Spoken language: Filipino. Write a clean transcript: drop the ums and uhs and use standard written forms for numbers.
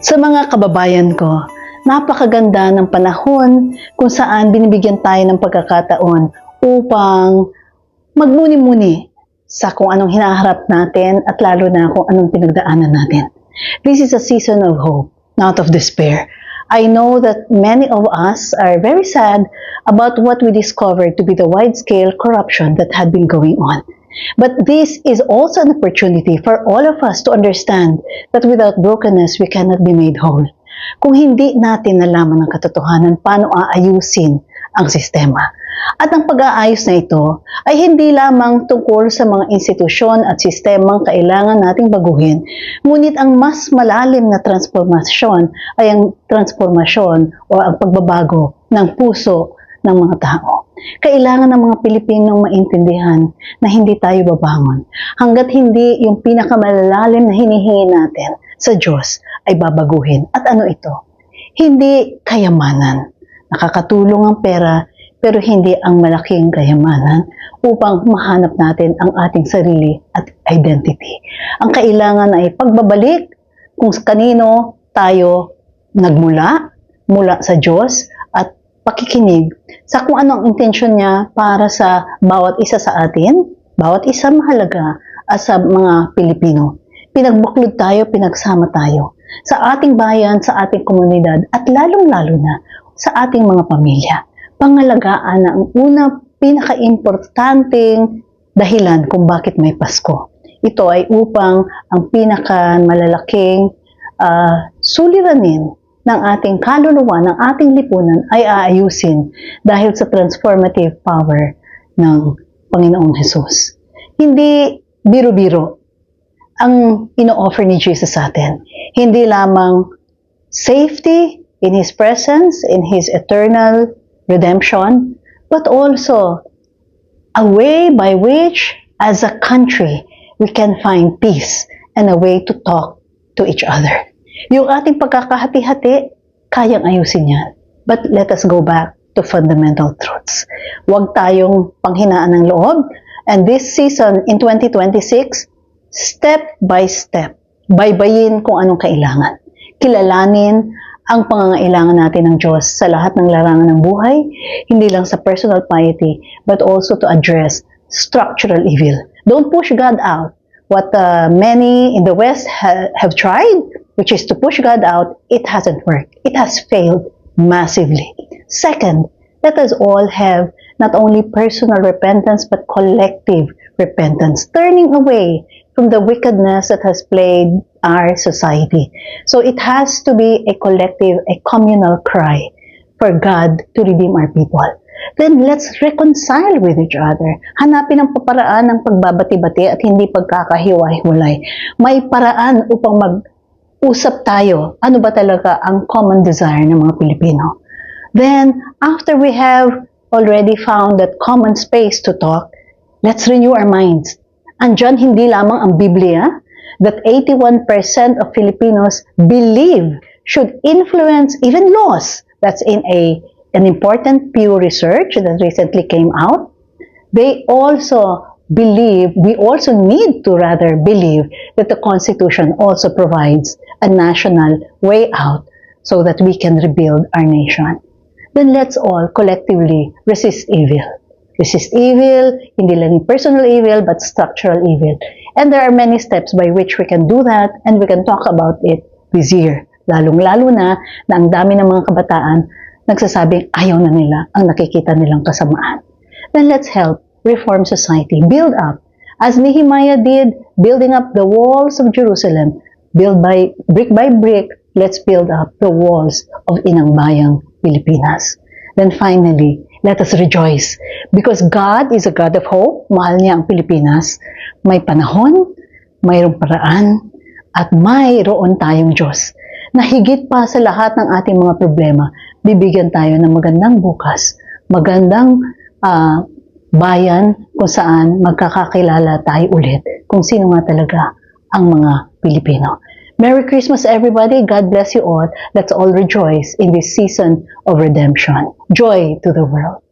Sa mga kababayan ko, napakaganda ng panahon kung saan binibigyan tayo ng pagkakataon upang magmuni-muni sa kung anong hinaharap natin at lalo na kung anong pinagdaanan natin. This is a season of hope, not of despair. I know that many of us are very sad about what we discovered to be the wide-scale corruption that had been going on. But this is also an opportunity for all of us to understand that without brokenness, we cannot be made whole. Kung hindi natin nalaman ang katotohanan, paano aayusin ang sistema. At ang pag-aayos na ito ay hindi lamang tungkol sa mga institusyon at sistemang kailangan nating baguhin, ngunit ang mas malalim na transformasyon ay ang transformasyon o ang pagbabago ng puso ng mga tao. Kailangan ng mga Pilipinong maintindihan na hindi tayo babangon hanggat hindi yung pinakamalalalim na hinihingi natin sa Diyos ay babaguhin. At ano ito? Hindi kayamanan. Nakakatulong ang pera, pero hindi ang malaking kayamanan upang mahanap natin ang ating sarili at identity. Ang kailangan ay pagbabalik kung kanino tayo nagmula, mula sa Diyos, at pakikinig sa kung ano ang intensyon niya para sa bawat isa sa atin, bawat isa mahalaga at sa mga Pilipino. Pinagbuklod tayo, pinagsama tayo sa ating bayan, sa ating komunidad, at lalong-lalo na sa ating mga pamilya. Pangalagaan na ang una pinaka-importanting dahilan kung bakit may Pasko. Ito ay upang ang pinaka-malalaking suliranin ng ating kaluluwa, ng ating lipunan ay aayusin dahil sa transformative power ng Panginoong Hesus. Hindi biro-biro ang ino-offer ni Jesus sa atin. Hindi lamang safety in His presence, in His eternal redemption, but also a way by which, as a country, we can find peace and a way to talk to each other. Yung ating pagkakahati-hati, kayang ayusin yan. But let us go back to fundamental truths. Huwag tayong panghinaan ng loob. And this season, in 2026, step by step, baybayin kung anong kailangan. Kilalanin ang pangangailangan natin ng Diyos sa lahat ng larangan ng buhay, hindi lang sa personal piety, but also to address structural evil. Don't push God out. What many in the West have tried, which is to push God out, it hasn't worked. It has failed massively. Second, let us all have not only personal repentance, but collective repentance, turning away from the wickedness that has plagued our society. So it has to be a collective, a communal cry for God to redeem our people. Then let's reconcile with each other. Hanapin ang paparaan ng pagbabati-bati at hindi pagkakahiwa-hiwalay. May paraan upang mag-usap tayo. Ano ba talaga ang common desire ng mga Pilipino? Then, after we have already found that common space to talk, let's renew our minds. Andyan hindi lamang ang Biblia that 81% of Filipinos believe should influence even laws. That's in an important Pew research that recently came out. They also believe, we also need to rather believe that the Constitution also provides a national way out so that we can rebuild our nation. Then let's all collectively resist evil. Resist evil, hindi lang personal evil, but structural evil. And there are many steps by which we can do that, and we can talk about it this year. Lalong-lalo na ang dami ng mga kabataan nagsasabing ayaw na nila ang nakikita nilang kasamaan. Then let's help reform society, build up. As Nehemiah did, building up the walls of Jerusalem, by brick, let's build up the walls of Inang Bayang Pilipinas. Then finally, let us rejoice because God is a God of hope. Mahal niya ang Pilipinas. May panahon, mayroong paraan, at mayroon tayong Diyos na higit pa sa lahat ng ating mga problema, bibigyan tayo ng magandang bukas, magandang bayan kung saan magkakakilala tayo ulit kung sino nga talaga ang mga Pilipino. Merry Christmas, everybody. God bless you all. Let's all rejoice in this season of redemption. Joy to the world.